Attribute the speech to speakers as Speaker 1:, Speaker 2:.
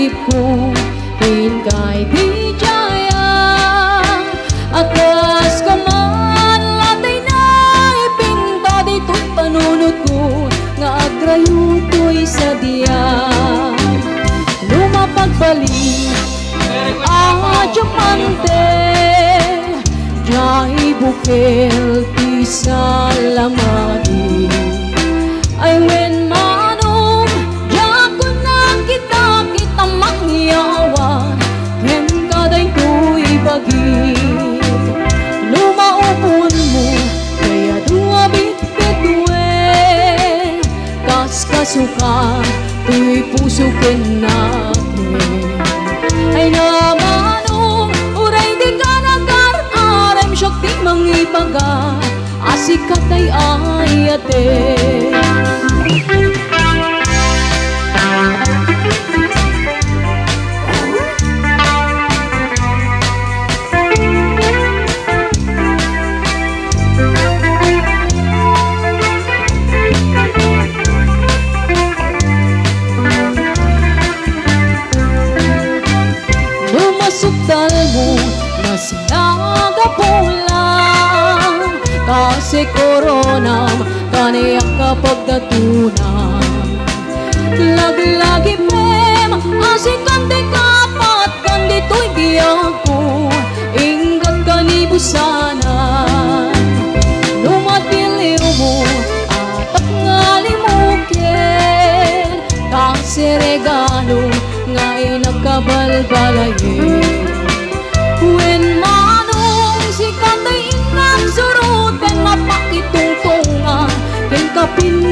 Speaker 1: panagip ko in kay di jaya akas ka man latay na ipinta dito'y panunod ko nga agrayo to'y sa diya lumapagbalik Diamante jay bukel ti salamadi ay when manong jako na kita mangyawan ken kaday to'y bagi lumaupon mo kaya dua bitbitwe kas kasuka to'y puso ken natin ay namanong uray di ka nag-ar-arem syok di mangibaga asikatay ayate Lumasukdal mo na sinagapulang kasi koronam kaniyak kapag natunan laglagi prem asikan di kapat kan dito'y biyag ko inggan kanibusanan lumatiliw mo atap nga limukin kasi regalo nga inakabalbalayin when manong si katay inang suruten mapakitungtungan ken kapin